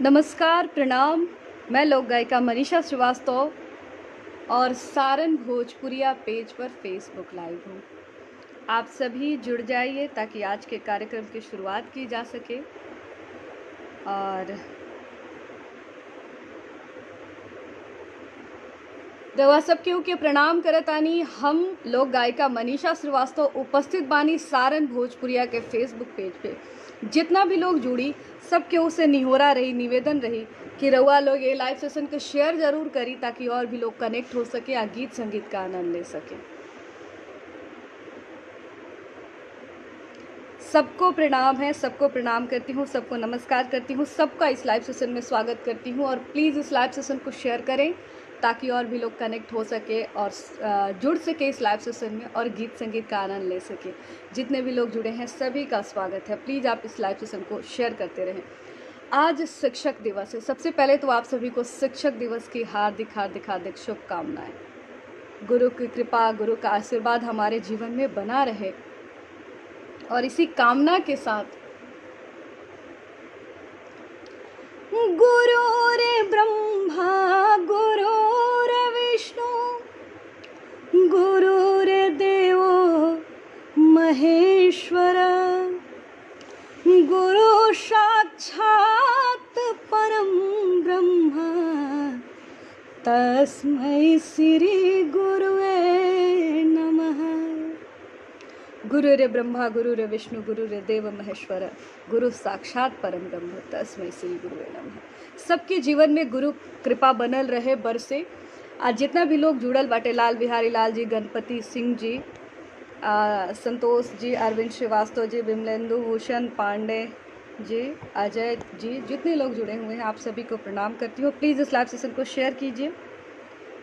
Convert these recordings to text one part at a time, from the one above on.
नमस्कार, प्रणाम। मैं लोक गायिका मनीषा श्रीवास्तव और सारन भोजपुरिया पेज पर फेसबुक लाइव हूँ। आप सभी जुड़ जाइए ताकि आज के कार्यक्रम की शुरुआत की जा सके। और रवा सब केहू के प्रणाम करतानी। हम लोक गायिका मनीषा श्रीवास्तव उपस्थित बानी सारन भोजपुरिया के फेसबुक पेज पे। जितना भी लोग जुड़ी सब केहू से निहोरा रही, निवेदन रही कि रउआ लोग ये लाइव सेशन को शेयर जरूर करी ताकि और भी लोग कनेक्ट हो सके या गीत संगीत का आनंद ले सके। सबको प्रणाम है, सबको प्रणाम करती हूँ, सबको नमस्कार करती हूँ, सबका इस लाइव सेशन में स्वागत करती हूँ। और प्लीज़ इस लाइव सेशन को शेयर करें ताकि और भी लोग कनेक्ट हो सके और जुड़ सके इस लाइव सेशन में और गीत संगीत का आनंद ले सके। जितने भी लोग जुड़े हैं सभी का स्वागत है। प्लीज़ आप इस लाइव सेशन को शेयर करते रहें। आज शिक्षक दिवस है। सबसे पहले तो आप सभी को शिक्षक दिवस की हार्दिक हार्दिक हार्दिक शुभकामनाएं। गुरु की कृपा, गुरु का आशीर्वाद हमारे जीवन में बना रहे और इसी कामना के साथ गुरुर्ब्रह्मा गुरुर्विष्णु गुरुर्देवो महेश्वर गुरु साक्षात् परम ब्रह्म तस्मै श्री गुरुवे नमः। गुरुरे ब्रह्मा गुरुरे विष्णु गुरुरे देव महेश्वर गुरु साक्षात परम ब्रह्म तस्मै श्री गुरुवे नमः। सबके जीवन में गुरु कृपा बनल रहे बरसे। आज जितना भी लोग जुड़ल बाटे, लाल बिहारी लाल जी, गणपति सिंह जी, संतोष जी, अरविंद श्रीवास्तव जी, विमलेंदु भूषण पांडे जी, अजय जी, जितने लोग जुड़े हुए हैं आप सभी को प्रणाम करती हूँ। प्लीज़ इस लाइव सेशन को शेयर कीजिए।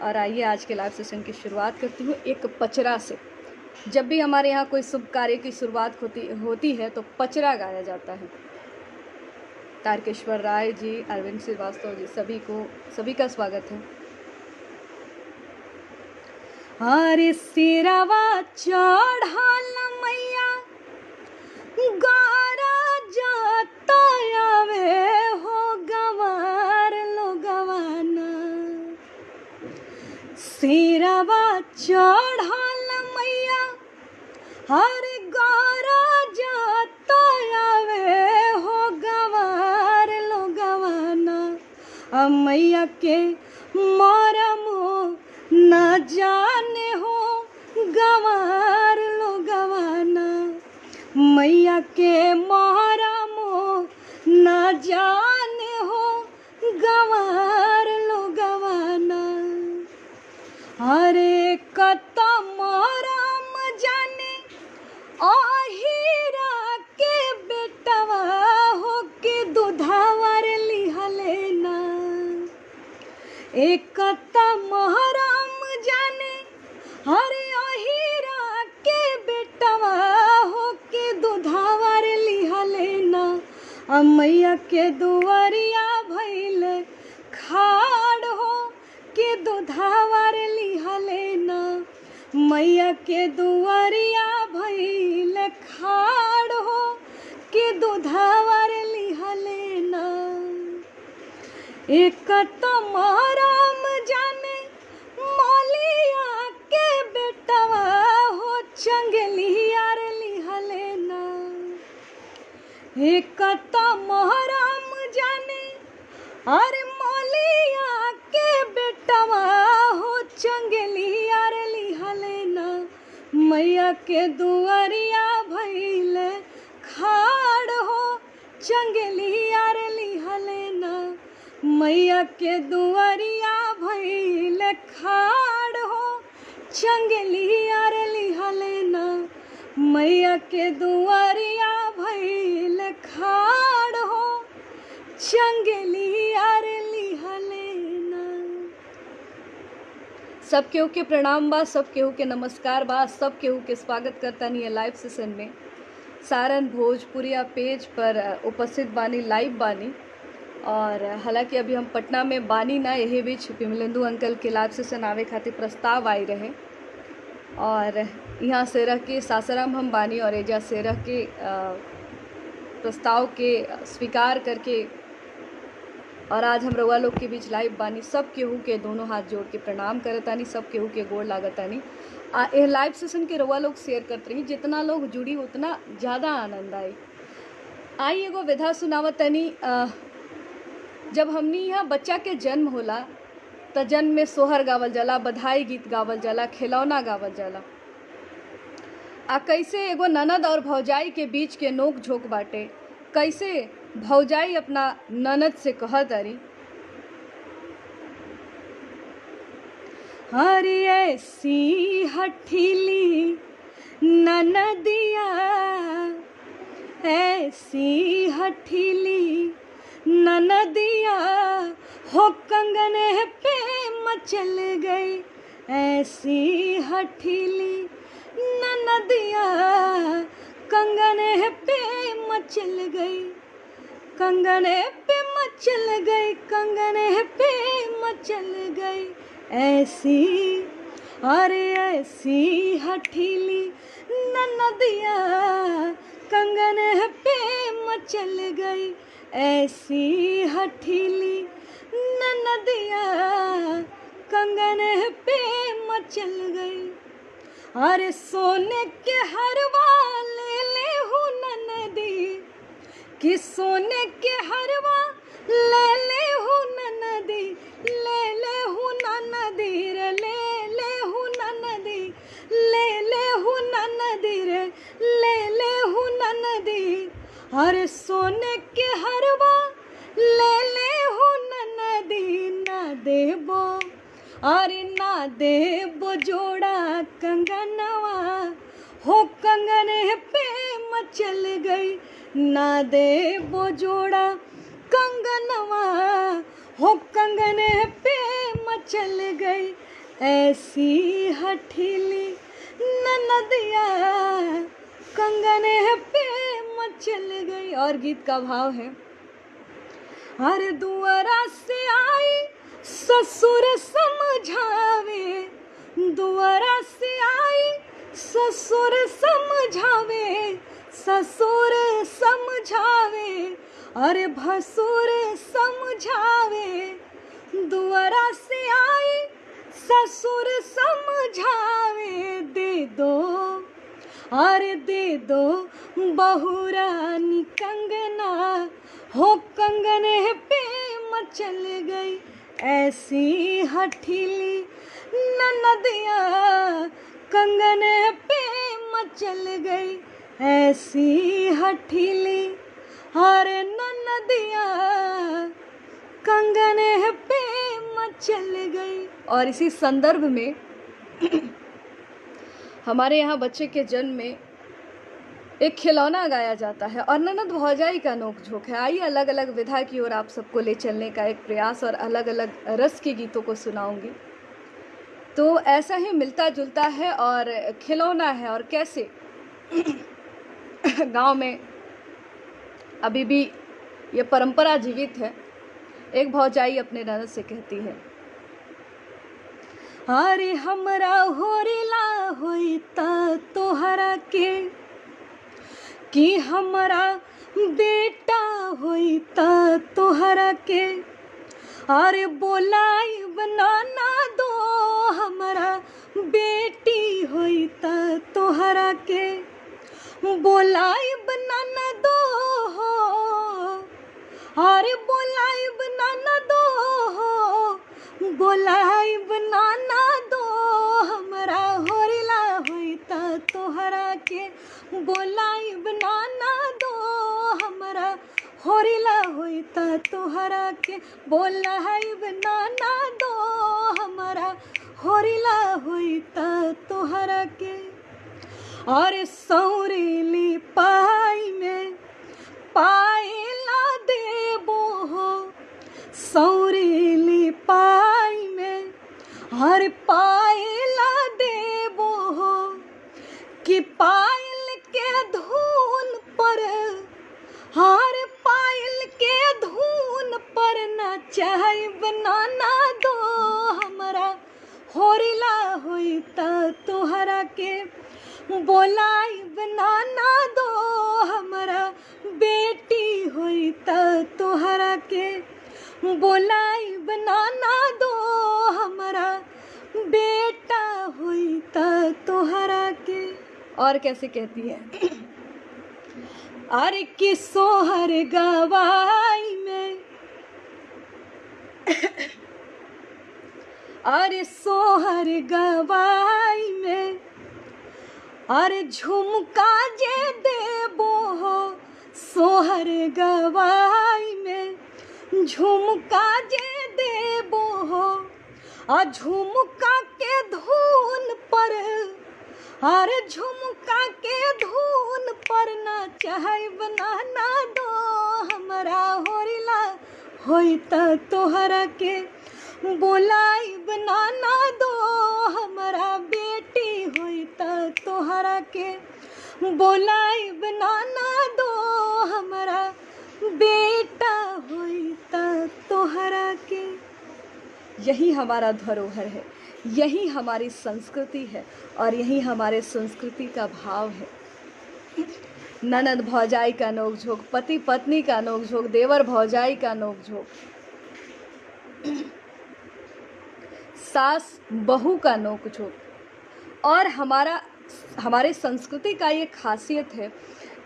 और आइए आज के लाइव सेशन की शुरुआत करती हूँ एक पचरा से। जब भी हमारे यहाँ कोई शुभ कार्य की शुरुआत होती है तो पचरा गाया जाता है। तारकेश्वर राय जी, अरविंद श्रीवास्तव जी, सभी का स्वागत है। हरे सिरवा चढ़ल मैया गारा जाता आवे हो गवार लो गवाना। सिरवा चढ़ल मैया हर गारा जाता आवे हो गवार लो गवाना। मैया के मरमो न जाने हो गवार लो गवाना। मैया के मरमो न जाने हो गवार लो गवाना। हरे कत मरम जाने आहिरा के बेटवा हो के दुधावर लिहलेना। एक महराम जाने हरे आहिरा के बेटवा हो के दुधावर लिहलेना। मैया के दुआरिया भइल खाड़ हो के दुधावर लिहलेना। मैया के दुआरिया भइल खाड़ हो के दुधावर लिहलेना। एक महराम जाने मौलिया के बेटवा हो चंगलियार लिहलेना। एक महराम जाने अरे मौलिया के बेटवा हो चंगलियार लिहलेना। मैया के दुआरिया भइल खाड़ हो चंगलियार लिहलेना। मैया के दुआरिया भइल खाड़ हो चंगलियार लिहलेना। मैया के दुआरिया भइल खाड़ हो चंगलियार लिहलेना। सब केहू के प्रणाम बा, सब केहू के नमस्कार बा, सब केहू के स्वागत करता नहीं है लाइव सेशन में। सारन भोजपुरिया पेज पर उपस्थित बानी, लाइव बानी। और हालांकि अभी हम पटना में बानी ना, यही बीच विमलेंदु अंकल के लाइव सेशन आवे खातिर प्रस्ताव आई रहे और यहाँ से रह के सासाराम हम बानी और एजा से रह के प्रस्ताव के स्वीकार करके और आज हम रउआ लोग के बीच लाइव बानी। सब केहू के दोनों हाथ जोड़ के प्रणाम करतानी, सब केहू के गोड़ लागतानी। यह लाइव सेशन के रउआ लोग शेयर करत रही, जितना लोग जुड़ी उतना ज़्यादा आनंद आई। एगो विधा सुनावतनी। जब हमनी यहाँ बच्चा के जन्म होला त जन्म में सोहर गावल जाला, बधाई गीत गावल जाला, खिलौना गावल जाला। कैसे एगो ननद और भौजाई के बीच के नोक झोंक बाटे। कैसे भौजाई अपना ननद से कहत अरी, हरी ऐसी हठीली ननदिया, ऐसी हठीली ननदिया, हो कंगन पे मचल गई, ऐसी हठीली ननदिया, कंगन पे मचल गई, कंगन पे मचल गई, कंगन पे मचल गई, ऐसी अरे ऐसी हठीली ननदिया, कंगन पे मचल गई, ऐसी हठीली ननदिया, कंगन पे मचल गई। अरे सोने के हरवा ले हूँ ननदी, कि सोने के हरवा ले हूँ ननदी, ले हूँ ननदी रे, ले हूँ ननदी, ले हूँ ननदी रे, ले हूँ ननदी। अरे सोने के हरवा ले हूँ ननदी, ना देबो अरे ना देबो जोड़ा कंगनवा, हो कंगन पे मचल गई, ना देबो जोड़ा कंगनवा, हो कंगन पे मचल गई, ऐसी हठीली ननदिया, कंगन पे मचल गई। और गीत का भाव है, हर दुआरा से आई ससुर समझावे, दुआरा से आई ससुर समझावे, ससुर समझावे, अरे भसुर समझावे, दुआरा से आई ससुर समझावे, दे दो अरे दे दो बहुरानी कंगना, हो कंगन पे मचल गई, ऐसी हठीली ननदिया, कंगन पे मचल गई, ऐसी हठीली अरे ननदिया, कंगन पे मचल गई। और इसी संदर्भ में हमारे यहाँ बच्चे के जन्म में एक खिलौना गाया जाता है और ननद भौजाई का नोक-झोंक है। आइए अलग अलग विधा की ओर आप सबको ले चलने का एक प्रयास और अलग अलग रस के गीतों को सुनाऊंगी। तो ऐसा ही मिलता जुलता है और खिलौना है। और कैसे गांव में अभी भी ये परंपरा जीवित है। एक भौजाई अपने ननद से कहती है, अरे हमरा होरिला होइता तोहरा के, कि हमरा बेटा होइता तोहरा के, अरे बोलाई बनाना दो, हमरा बेटी होइता तोहरा के, बोलाई बनाना दो, अरे बोलाई बनाना दो, बोलाई बनाना दो, हमरा होरिला होइता तोहरा के, बोलाई बनाना दो, हमरा होरिला होइता तोहरा के, बोलाई बनाना दो, हमरा होरिला होइता तोहरा के। और सौरेली पाई में पायला देबो हो, सौरेली पाई में हर पायला देबो हो, कि पायल के धून पर, हर पायल के धून पर नचाई बनाना दो, हमरा होरिला होइता तोहरा के, बोलाई बनाना दो, हमरा बेटी होइता तोहरा के, बोलाई बनाना दो हमारा बेटा हुई त तोहरा के। और कैसे कहती है, अरे कि सोहर गवाई में, अरे सोहर गवाई में, अरे झुमका जे देबो हो सोहर गवाई में, झुमका जे देबो हो, आ झुमका के धुन पर, अरे झुमका के धुन पर ना चाहे बनाना दो हमारा होरिला होई त तोहरा के। बोलाई बनाना दो हमारा बेटी होई त तोहरा के। बोलाई बनाना दो हमारा बेटा होई त तोहरा के। यही हमारा धरोहर है, यही हमारी संस्कृति है और यही हमारे संस्कृति का भाव है। ननद भौजाई का नोकझोंक, पति पत्नी का नोकझोंक, देवर भौजाई का नोकझोंक, सास बहू का नोकझोंक। और हमारे संस्कृति का ये खासियत है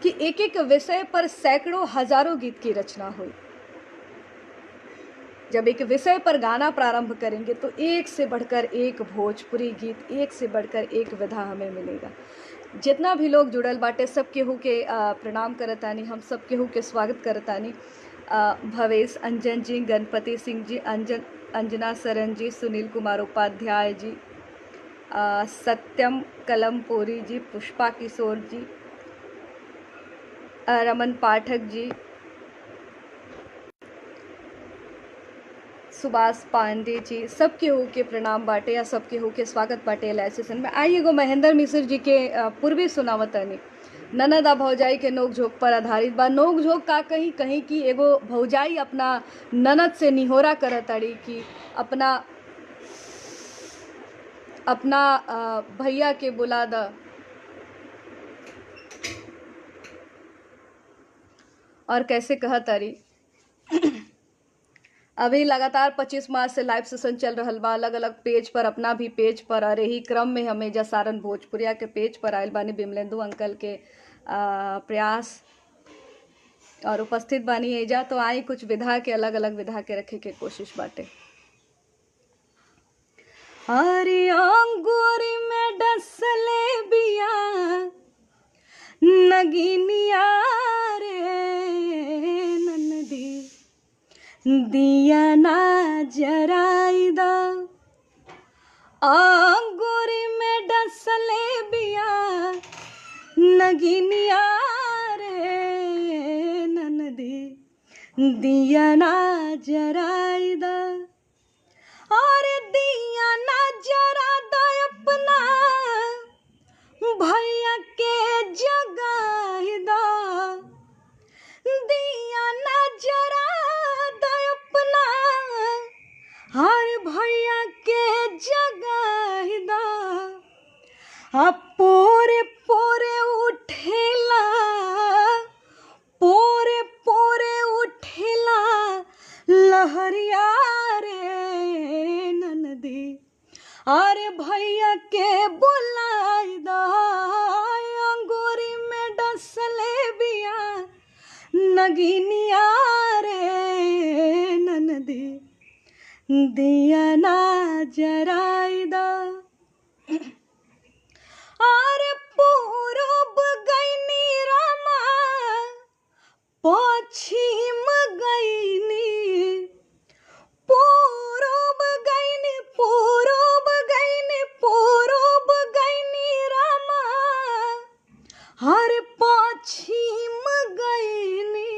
कि एक एक विषय पर सैकड़ों हजारों गीत की रचना हुई। जब एक विषय पर गाना प्रारंभ करेंगे तो एक से बढ़कर एक भोजपुरी गीत, एक से बढ़कर एक विधा हमें मिलेगा। जितना भी लोग जुड़ल बाटे सब केहू के प्रणाम करतानी, हम सब केहू के स्वागत करतानी। भवेश अंजन जी, गणपति सिंह जी, अंजना सरन जी, सुनील कुमार उपाध्याय जी, सत्यम कलमपुरी जी, पुष्पा किशोर जी, रमन पाठक जी, सुभाष पांडे जी, सब केहू के प्रणाम बाटे या सब केहू के स्वागत बाटे लाइव सेशन में। आइए एगो महेंद्र मिश्र जी के पूर्वी सुनावतनी ननद आ भौजाई के नोकझोंक पर आधारित बा। नोकझोंक का कहीं कहीं की एगो भौजाई अपना ननद से निहोरा करताड़ी कि अपना भैया के बुला द। और कैसे कहतारी, अभी लगातार 25 मार्च से लाइव सेशन चल रहा बा अलग अलग पेज पर, अपना भी पेज पर, और यही क्रम में हमें जसारन भोजपुरिया के पेज पर आयल बानी बिमलेंदु अंकल के प्रयास और उपस्थित बानी एजा। तो आई कुछ विधा के, अलग अलग विधा के रखे के कोशिश बाटे। अरे अंगूरी में डसले बिया नगिनिया रे ननदी, दिया ना जराई दा। अंगूरी में डसले बिया नगिनिया रे ननदी, दिया ना जराई दा। और दिया ना जरा दा अपना भैया के जगाई दा। दिया ना जरा हर भैया के जगाई दा। पोरे पोरे उठेला, पोरे पोरे उठेला लहरिया रे ननदी, अरे भैया के बुलाई दा। अंगूरी में डसले बिया नगिनिया रे ननदी, दिया ना जराई दा। अरे पूरब गईनी रामा पश्चिम गईनी, पूरब गईनी, पूरब गईनी, पूरब गईनी रामा, हर पश्चिम गईनी।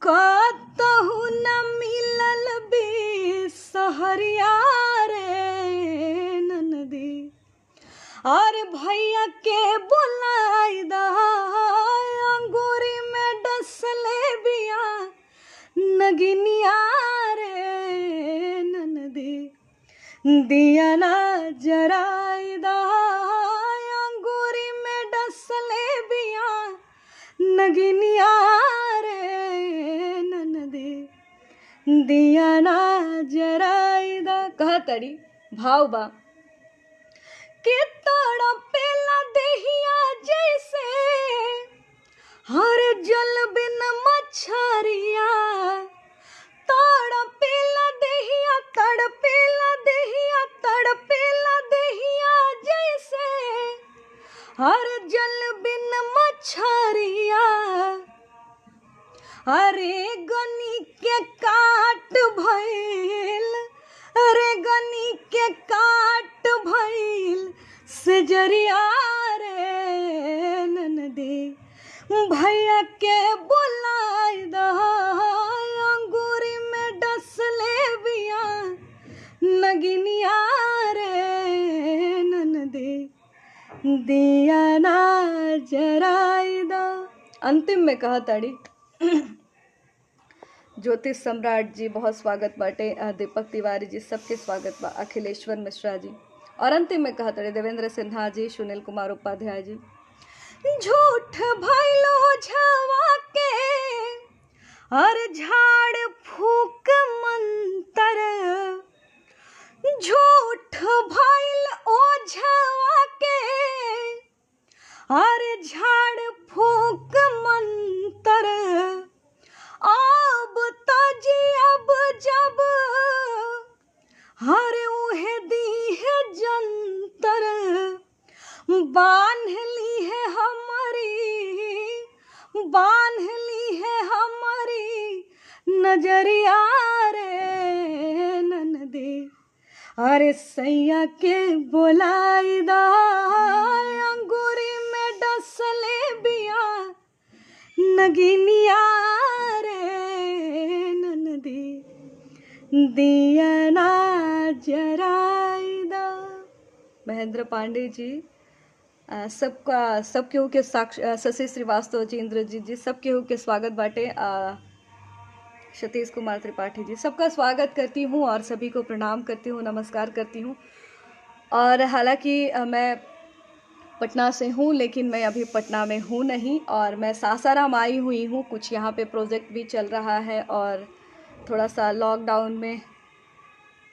कतहु न मिलल बी सहरिया रे ननदी, अरे भैया के बुलाई दा। अंगूरी में डसले बिया नगिनिया रे ननदी, दिया ना जराई दा। अंगूरी में डसले बिया नगिनिया रे ननदी, दिया ना जराइदा। कहा तड़ी भाव बा कि तड़पेला देहिया जैसे हर जल बिन मछरिया, तड़पेला देहिया तड़पेला देहिया तड़पेला देहिया जैसे हर जल बिन मछरिया। अरे गनी के काट भइल, अरे गनी के काट भइल सजरिया रे ननदी, भैया के बुलाई दा अंगूरी में डसले बिया नगिनिया रे ननदी, दिया ना जराई दा। अंतिम में कहा ताड़ी ज्योतिष सम्राट जी बहुत स्वागत बाटे, दीपक तिवारी जी सबके स्वागत बा, अखिलेश्वर मिश्रा जी, और अंतिम में कहा ताड़ी देवेंद्र सिन्हा जी, सुनील कुमार उपाध्याय जी। झूठ भइलो झवा के और झाड़ फूक मंतर, झूठ भइल ओ झवा के और झाड़ फूक मंतर। अब ताजी अब जब हर उहे दी है जंतर, बांध ली है हमारी नजरिया रे ननदी, अरे सैया के बोलाई दा अंगूरी में डसले बिया नगिनिया रे ननदी, दिया ना जराई दा। महेंद्र पांडे जी, सब केहू के शशि श्रीवास्तव जी, इंद्रजीत जी, सब केहू के स्वागत बाटे। सतीश कुमार त्रिपाठी जी, सबका स्वागत करती हूँ और सभी को प्रणाम करती हूँ, नमस्कार करती हूँ। और हालांकि मैं पटना से हूँ, लेकिन मैं अभी पटना में हूँ नहीं, और मैं सासाराम आई हुई हूँ। कुछ यहाँ पे प्रोजेक्ट भी चल रहा है और थोड़ा सा लॉकडाउन में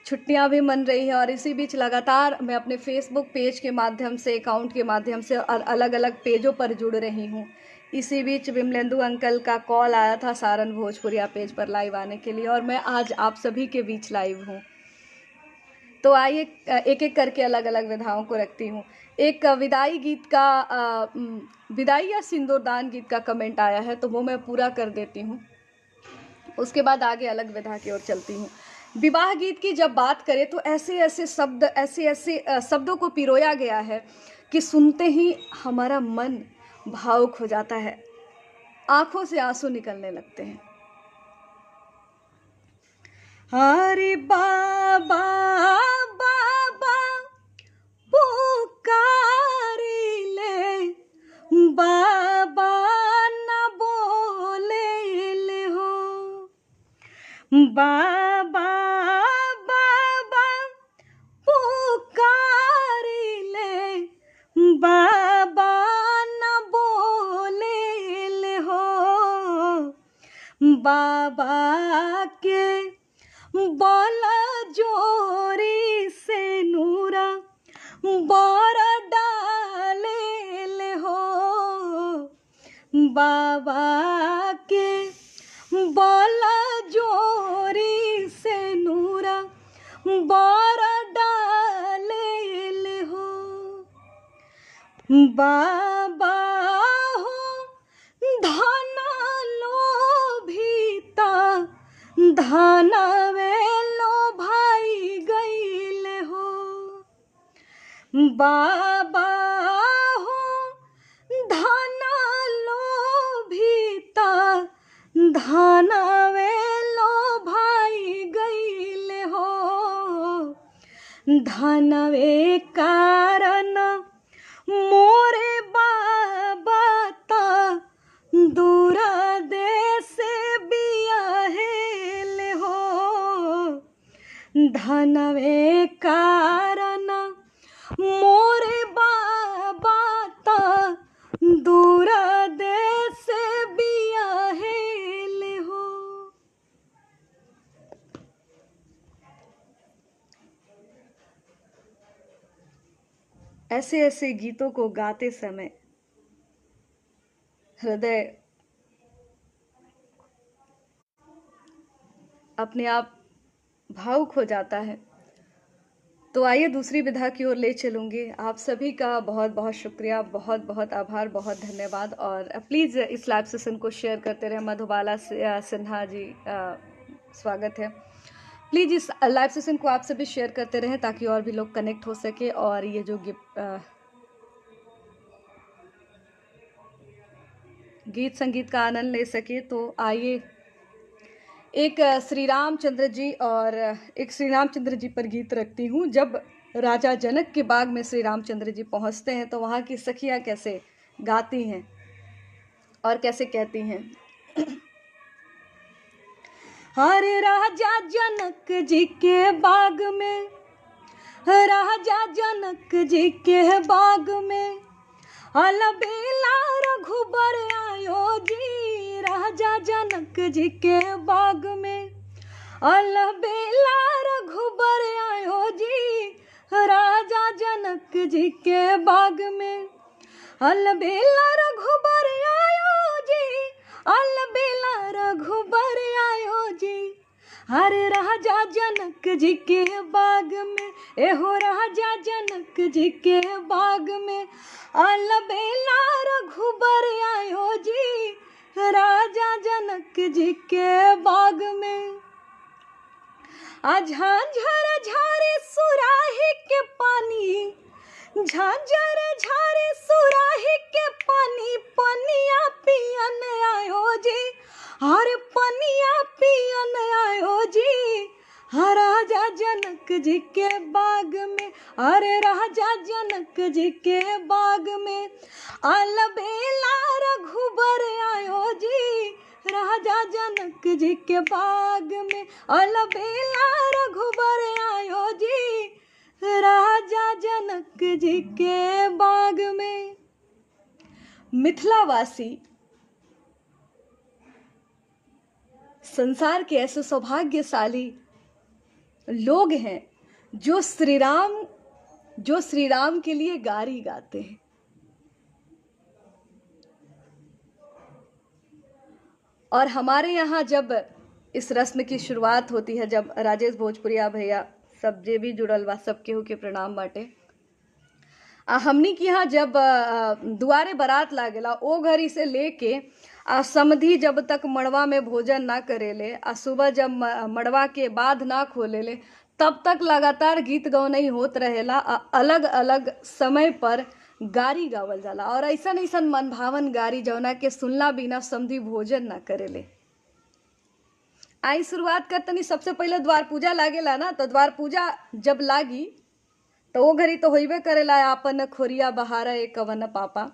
छुट्टियाँ भी मन रही है, और इसी बीच लगातार मैं अपने फेसबुक पेज के माध्यम से, अकाउंट के माध्यम से अलग अलग पेजों पर जुड़ रही हूँ। इसी बीच विमलेंदु अंकल का कॉल आया था सारन भोजपुरिया पेज पर लाइव आने के लिए, और मैं आज आप सभी के बीच लाइव हूँ। तो आइए एक एक करके अलग अलग विधाओं को रखती हूँ। एक विदाई गीत का विदाई या सिंदूरदान गीत का कमेंट आया है, तो वो मैं पूरा कर देती हूँ, उसके बाद आगे अलग विधा की ओर चलती हूँ। विवाह गीत की जब बात करें तो ऐसे ऐसे शब्दों को पिरोया गया है कि सुनते ही हमारा मन भावुक हो जाता है, आंखों से आंसू निकलने लगते हैं। हरे बाबा बाबा पुकारी ले, बाबा न बोले ले हो, बाबा बाबा पुकारी ले, बाबा न बोले ले हो, बाबा के बोला जोरी से नूरा बर डाले ले हो, बाबा के बोला जोरी से नूरा बर डाले ले हो, बाबा हो धना लोभिता धनवे लो भाई गईले हो, बाबा हो धना लोभिता धनवे लो भाई गईले हो, धनवे कारण मोरे बाबा ता दूरा देश बियाहे हो, धनवे कारण मोरे बाबा ता दूरा देश बियाहे हो। ऐसे ऐसे गीतों को गाते समय हृदय अपने आप भावुक हो जाता है। तो आइए दूसरी विधा की ओर ले चलूँगी। आप सभी का बहुत बहुत शुक्रिया, बहुत बहुत आभार, बहुत धन्यवाद। और प्लीज़ इस लाइव सेशन को शेयर करते रहें। मधुबाला सिन्हा जी, स्वागत है। प्लीज़ इस लाइव सेशन को आप सभी शेयर करते रहें ताकि और भी लोग कनेक्ट हो सके और ये जो गीत संगीत का आनंद ले सके। तो आइए एक श्री रामचंद्र जी और एक श्री रामचंद्र जी पर गीत रखती हूँ। जब राजा जनक के बाग में श्री रामचंद्र जी पहुँचते हैं तो वहाँ की सखियाँ कैसे गाती हैं और कैसे कहती हैं। हरे राजा जनक जी के बाग में, राजा जनक जी के बाग में अलबेला रघुबर आयो जी। राजा जनक जी के बाग में अलबेला रघुबर आयो जी। राजा जनक जी के बाग में अलबेला रघुबर आयो जी। अलबेला रघुबर आयो जी। हरे राजा जनक जी के बाग में, एहो राजा जनक जी के बाग में अलबेला रघुबर आयो जी। राजा जनक जी के बाग में झांझर झारे सुराही के पानी, झांझर झारे सुराही के पानी, पनिया पियन आयो जी। हर पनिया पियन आयो जी। राजा जनक जी के बाग में, अरे राजा जनक जी के बाग में अलबेला रघुबर आयो जी। राजा जनक जी के बाग में अलबेला रघुबर आयो जी। राजा जनक जी के बाग में। मिथिलावासी संसार के ऐसे सौभाग्यशाली लोग हैं जो श्री राम के लिए गारी गाते हैं। और हमारे यहाँ जब इस रस्म की शुरुआत होती है, जब राजेश भोजपुरिया भैया सब जे भी जुड़ल बा सब केहू के प्रणाम बाटे। हमनी के यहाँ जब दुआरे बारात लागेला ओ घड़ी से लेके समधी जब तक मड़वा में भोजन ना करेले, सुबह जब मड़वा के बाद ना खोलेले, तब तक लगातार गीत गौनई होत रहेला। अलग अलग समय पर गारी गावल जाला और ऐसन ऐसन मनभावन गारी जौना के सुनला बिना समधी भोजन ना करेले। आई शुरुआत कर तनी। सबसे पहले द्वार पूजा लागेला ना, तो द्वार पूजा जब लागी तो वो घड़ी तो होइबे करेला आपन खोरिया बहारा एक कवन पापा।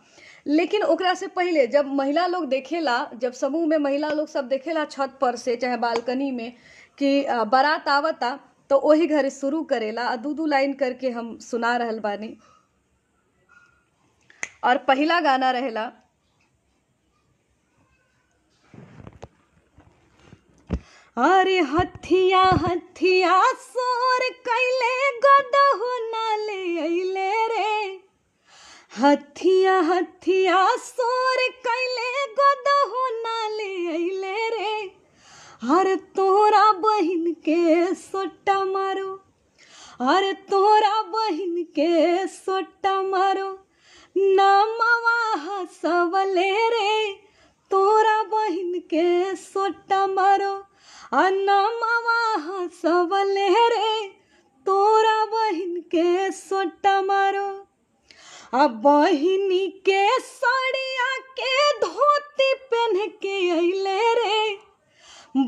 लेकिन ओकरा से पहले जब महिला लोग देखेला, जब समूह में महिला लोग सब देखेला छत पर से चाहे बालकनी में कि बारात आवता, तो वही घड़ी शुरू करेला। दू लाइन करके हम सुना रहल बानी। और पहला गाना रहेला अरे हथिया हथिया सोर कैले गदहु ना ले अइले रे। हथिया हथिया सोर कैले गदहु ना ले अइले रे। हर तोरा बहिन के सोटा मारो, हर तोरा बहिन के सोटा मारो, नामवा हसवले रे। तोरा बहिन के सोटा मारो नामवा हसवले रे। तोरा बहिन के सोटा मारो। बहिनी के साड़िया के धोती पहन के अइले रे।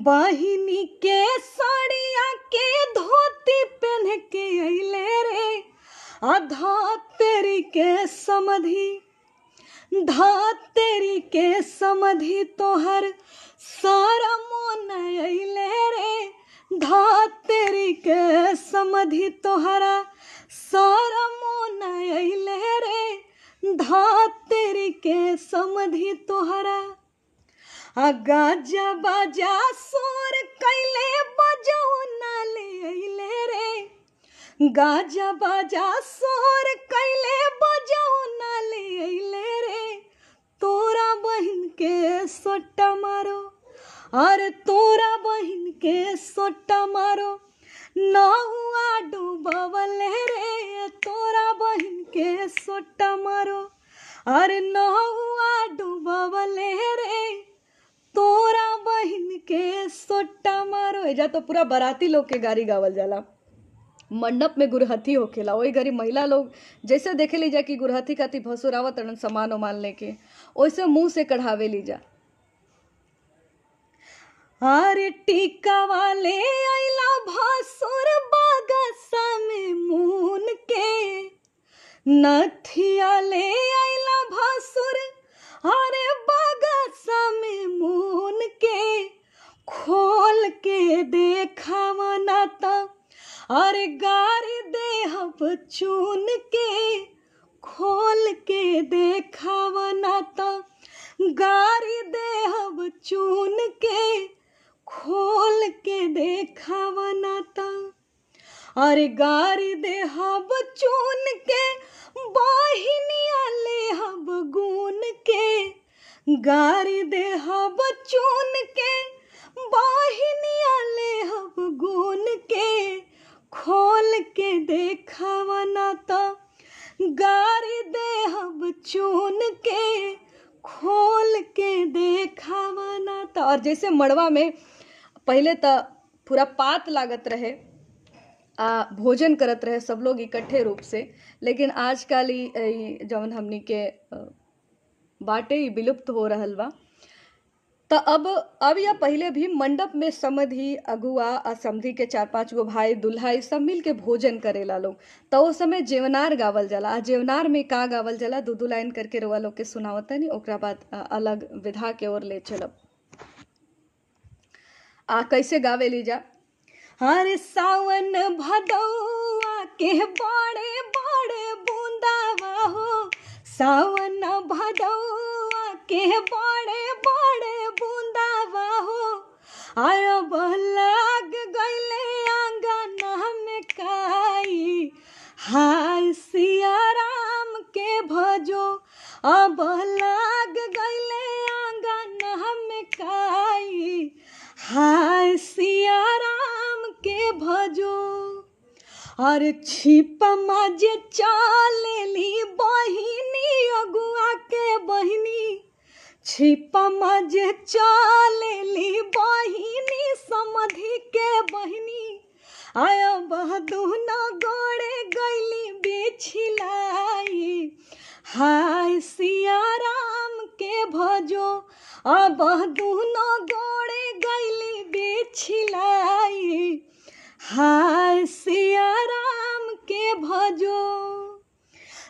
बहिनी के साड़िया के धोती पहन के अइले रे। धातेरी के समधी, धातेरी के समधी तोहर सारा मोन अइले रे। धातेरी के समधी तोहरा सारा मोन अइले रे। धातेरी के समधी तोहरा गाजा बाजा सोर कैले बजौ ना ले अइले रे। गाजा बाजा सोर कैले बजाओ ना ले अइले रे तोरा बहिन के सोट्टा मारो, अरे तोरा बहिन के सोट्टा मारो नहुआ डूबवले रे तोरा बहिन के सोट्टा मारो, अरे नहुआ डूबवले रे तोरा बहिन के सोट्टा मारो। एजा तो पूरा बाराती लोग के गारी गावल जाला। मंडप में गुरहथी होखेला, वही घरी महिला लोग जैसे देखे लीजा कि गुरहथी खाती भसुरावत तड़न सामान उमान लेके, वैसे मुंह से कढ़ावे लीजा। अरे टीका वाले आइला भसुर बगसा में मून के, नथिया ले आइला भसुर अरे बगसा में मून के, खोल के देखा ना त अरे गारी देहब चून के, खोल के देखा ना त गारी देहब चून के, खोल के देखा ना त अरे गारी देहब चून के, बहिनिया लेहब गुन के, गारी देहब चून के, बहिनिया लेहब गुन के, खोल के देखा ना त गारी देहब चून के, खोल के देखा ना त। और जैसे मड़वा में पहले तो पूरा पात लागत रहे, भोजन करत रहे सब लोग इकट्ठे रूप से, लेकिन आजकल जौन हमनी के बाटे विलुप्त हो रहल बा। तो अब या पहले भी मंडप में समधी अगुआ आ समधी के 4-5 गो भाई दुल्हा सब मिल के भोजन करेला लोग। तो उस समय जेवनार गावल जाला। आ जेवनार में का गावल जाला 2-2 लाइन करके रोवा लोग के सुनावता नहीं, ओकरा बाद अलग विधा के ओर ले चलब। कैसे गावे लीजा। हरे सावन भदौआ के बड़े बड़े बूंदावा हो, सावन भदौआ के बड़े बड़े बूंदावा हो, अब लाग गईले आंगन में काई, हाय सिया राम के भजो, अब लाग गईले आंगन में काई, हाय सिया राम के भजो। और छिपा माजे चालेली बहिनी अगुआ के बहिनी, छिपा माजे चालेली बहिनी समधी के बहिनी, आया बहदुना गोड़े गईली बिछिलाई, हाय सिया राम के भजो, अब बहदुना गोड़े गईली बिछिलाई, हाय सिया राम के भजो।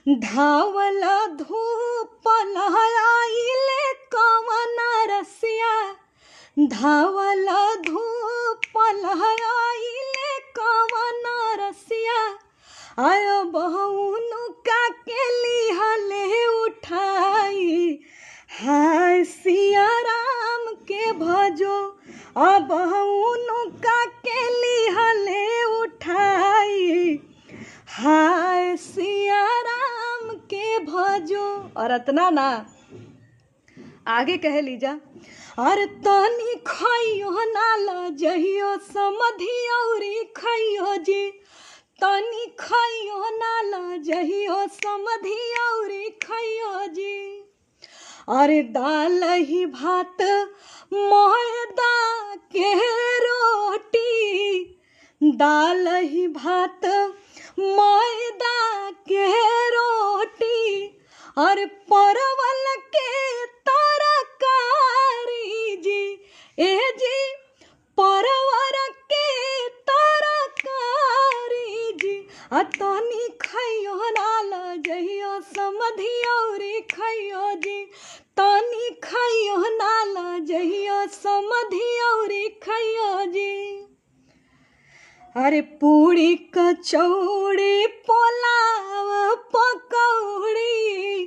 धावल धूप लहराइले कवन रसिया, धावल धूप लहराइले कवन रसिया, आयो बहुनु का के लिहले उठाई, हाय सिया राम के भजो, अब बहुनु का के लिहले उठाई, हाय सिया राम के भजो। और अतना ना आगे कह लीजा। अरे तनी खइयो ना लजहियो समधी औरी खइयो जी, तनी खइयो ना लजहियो समधी औरी खइयो जी। अरे दाल ही भात मैदा के रोटी, दाल ही भात मैदा के रोटी, और परवल के तरकारी जी, ए जी परवर के तरकारी जी, तनी खइयो ना लजहियो समधी औरी खइयो जी, तनी खइयो ना लजहियो समधी औरी खइयो जी। अरे पूरी कचौड़ी पुलाव पकौड़ी,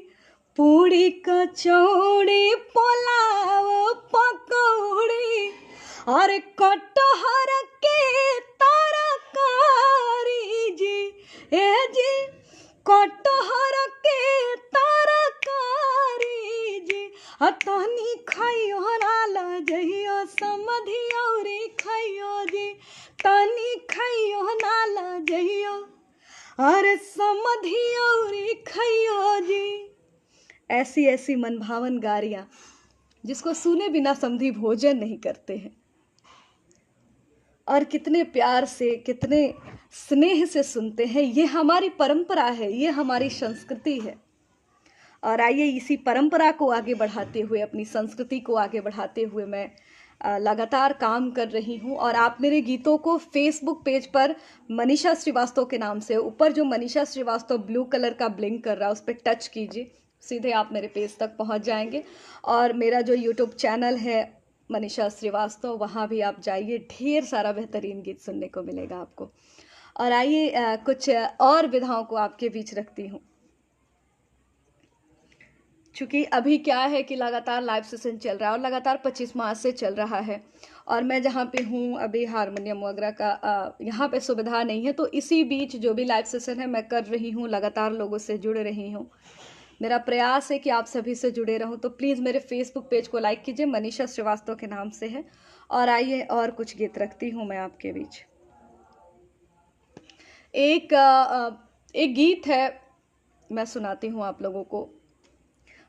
पूरी कचौड़ी पुलाव पकौड़ी, अरे कटहर के तरकारी जी, कटहर के तरकारी जी तनी खाइयो राला जइयो समधि औरी खाइयो जी तनी खाइयो नाला जइयो अरे समधि औरी खाइयो जी। ऐसी ऐसी मनभावन गारियाँ जिसको सुने बिना समधी भोजन नहीं करते हैं, और कितने प्यार से कितने स्नेह से सुनते हैं। ये हमारी परंपरा है, ये हमारी संस्कृति है। और आइए इसी परंपरा को आगे बढ़ाते हुए, अपनी संस्कृति को आगे बढ़ाते हुए मैं लगातार काम कर रही हूँ। और आप मेरे गीतों को फेसबुक पेज पर मनीषा श्रीवास्तव के नाम से, ऊपर जो मनीषा श्रीवास्तव ब्लू कलर का ब्लिंक कर रहा है उस पर टच कीजिए, सीधे आप मेरे पेज तक पहुँच जाएंगे। और मेरा जो यूट्यूब चैनल है मनीषा श्रीवास्तव, वहाँ भी आप जाइए, ढेर सारा बेहतरीन गीत सुनने को मिलेगा आपको। और आइए कुछ और विधाओं को आपके बीच रखती हूँ। चूँकि अभी क्या है कि लगातार लाइव सेशन चल रहा है और लगातार 25 मार्च से चल रहा है, और मैं जहाँ पे हूँ अभी हारमोनियम वगैरह का यहाँ पे सुविधा नहीं है, तो इसी बीच जो भी लाइव सेशन है मैं कर रही हूँ, लगातार लोगों से जुड़ रही हूँ। मेरा प्रयास है कि आप सभी से जुड़े रहूं, तो प्लीज़ मेरे फेसबुक पेज को लाइक कीजिए, मनीषा श्रीवास्तव के नाम से है। और आइए और कुछ गीत रखती हूं मैं आपके बीच। एक गीत है, मैं सुनाती हूं आप लोगों को,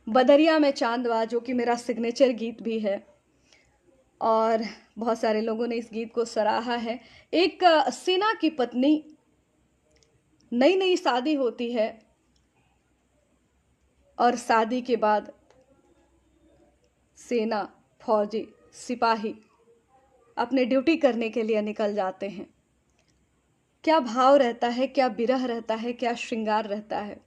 बदरिया में चांदवा, जो कि मेरा सिग्नेचर गीत भी है और बहुत सारे लोगों ने इस गीत को सराहा है। एक सेना की पत्नी, नई नई शादी होती है और शादी के बाद सेना, फौजी, सिपाही अपने ड्यूटी करने के लिए निकल जाते हैं। क्या भाव रहता है, क्या विरह रहता है, क्या श्रृंगार रहता है।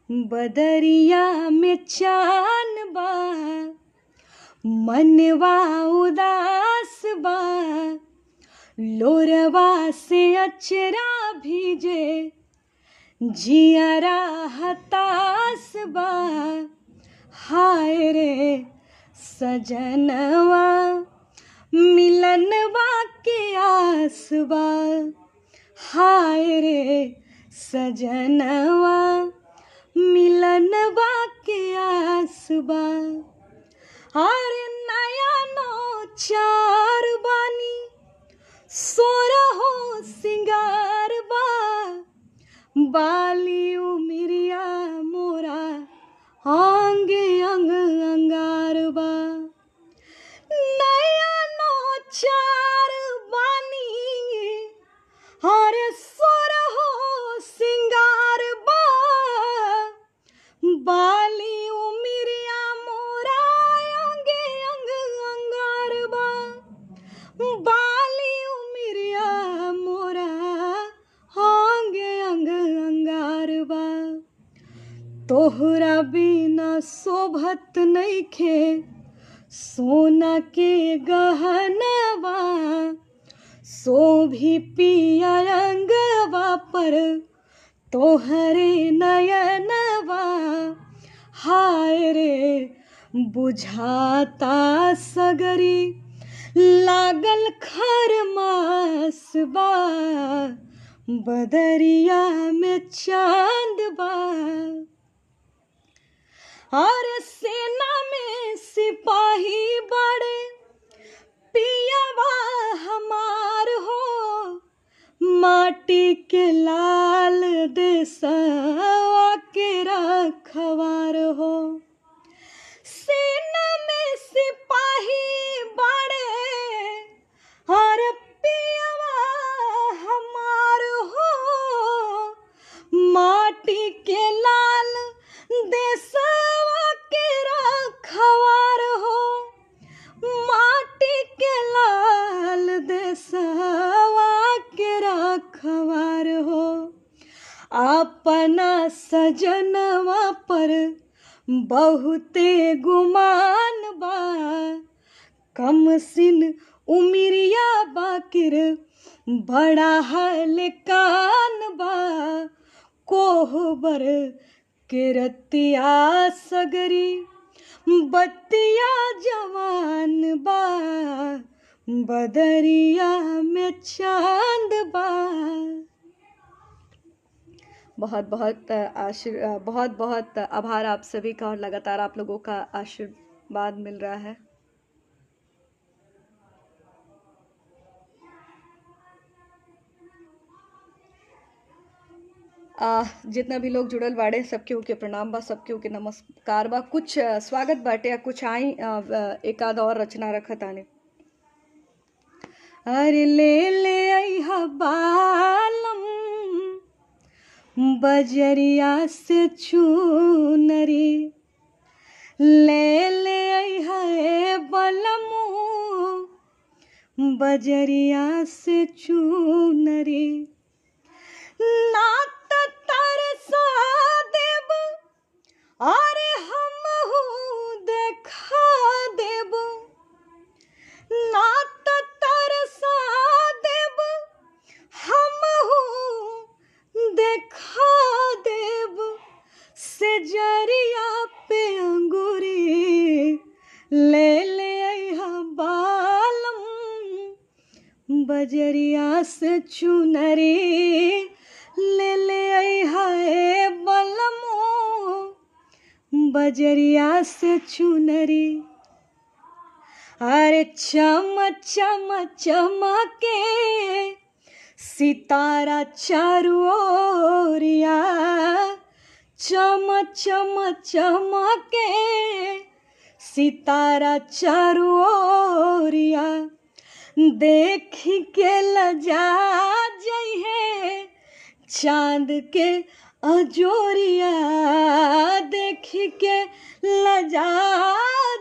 बदरिया में चांद बा, मनवा उदास बा, लोरवा से अचरा भीजे, जियरा हतास बा, हाय रे सजनवा मिलनवा के आस बा, हाय रे सजनवा मिलनवा के आस बा। अरे नया नो चार बानी, सोरहो सिंगार बा, बाली उमिरिया मोरा आंगे अंग अंगार बा। नया नो चार बानी और सोरहो सिंगार बा, बाली उमिरिया मोरा आंगे अंग अंगार बा, बाली उमिरिया मोरा आंगे अंग अंगार बा। तोहरा बिना शोभत नइखे सोना के गहनवा, शोभी पिया अंगवा पर तोहरे नयनवा, हाय रे बुझाता सगरी लागल खरमास बा, बदरिया में चांद बा। और सेना में सिपाही बड़े पियावा हमार हो, माटी के लाल देशवा के रखवार हो। सेना में सिपाही बड़े और पियावा हमार हो, माटी के लाल देशवा के रखवार हो, माटी के लाल देशवा के रखवार हो। अपना सजनवा पर बहुते गुमान बा, कम सिन उमिरिया बाकिर बड़ा हलकान बा, कोहबर के रतिया सगरी बतिया जवान बा, बदरिया में चांद बा। बहुत बहुत आभार आप सभी का, और लगातार आप लोगों का आशीर्वाद मिल रहा है। जितना भी लोग जुड़ल बाड़े सबके ओके प्रणाम बा, सबके ओके नमस्कार बा। कुछ स्वागत बाटे या कुछ आई एक आध और रचना रखत आने। अरे ले ले आइहा बालम बजरिया से चुनरी, ले ले आइहा ए बलमू बजरिया से चुनरी। ना तरसा देब और हमहू देखा देब, ना तरसा देब हमहू देखा देब, से जरिया पे अंगूरी ले ले आइहा बालम बजरिया से चुनरी, ले ले आइहा ए बलमो बजरिया से चुनरी। अरे चम चम चमके सितारा चारू ओरिया, चम चम चमके सितारा चारू ओरिया, देख के लजा जइहे चांद के अजोरिया, देख के लजा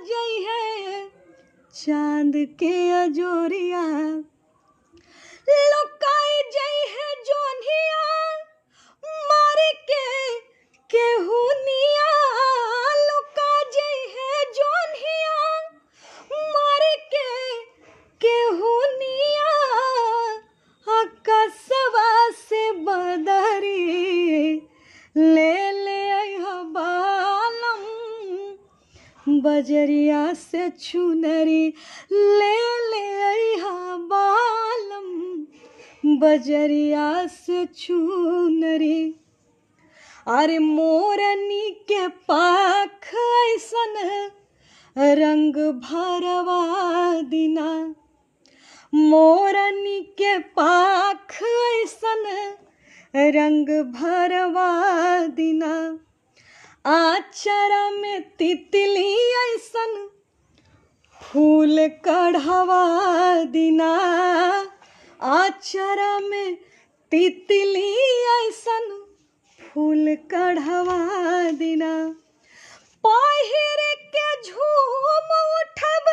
जइहे चांद के अजोरिया। लुकाई जइहे जोनिया मार के केहुनिया, लुका जइहे जोनिया मार के केहुनिया, आकाशवा से बदरी ले ले आइहा बालम बजरिया से चुनरी, ले ले आइहा बालम बजरिया से चुनरी। अरे मोरनी के पाख ऐसन रंग भरवा दिना, मोरनी के पाख ऐसन रंग भरवा दिना, आचरा में तितली ऐसन फूल कढ़वा दिना, आचरा में तितली ऐसन फूल कढ़वा दिना। पहिर के झूम उठब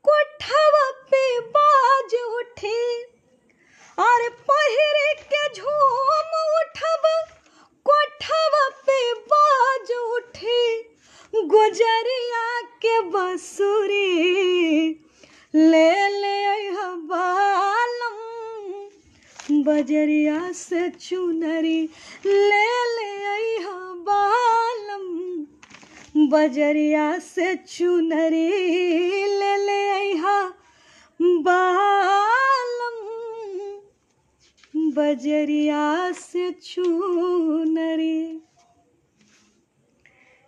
कोठव पे बाज उठी, और पहिर के झूम उठब कोठव पे बाज उठी, गुजरिया के बंसुरी ले ले आइहा बालम बजरिया से चुनरी, ले ले आइहा बालम बजरिया से चुनरी, ले ले आइहा बालम बजरिया से चुनरी।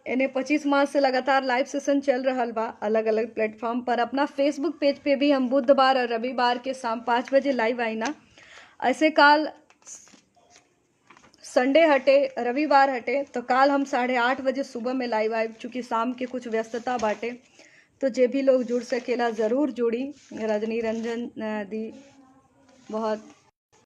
इन्हें 25 मार्च से लगातार लाइव सेशन चल रहा बा अलग अलग प्लेटफॉर्म पर। अपना फेसबुक पेज पे भी हम बुधवार और रविवार के शाम 5 बजे लाइव आई ना। ऐसे काल संडे हटे रविवार हटे तो काल हम 8:30 बजे सुबह में लाइव आए, चूँकि शाम के कुछ व्यस्तता बाटे। तो जे भी लोग जुड़ सकेला ज़रूर जुड़ी। रजनी रंजन दी बहुत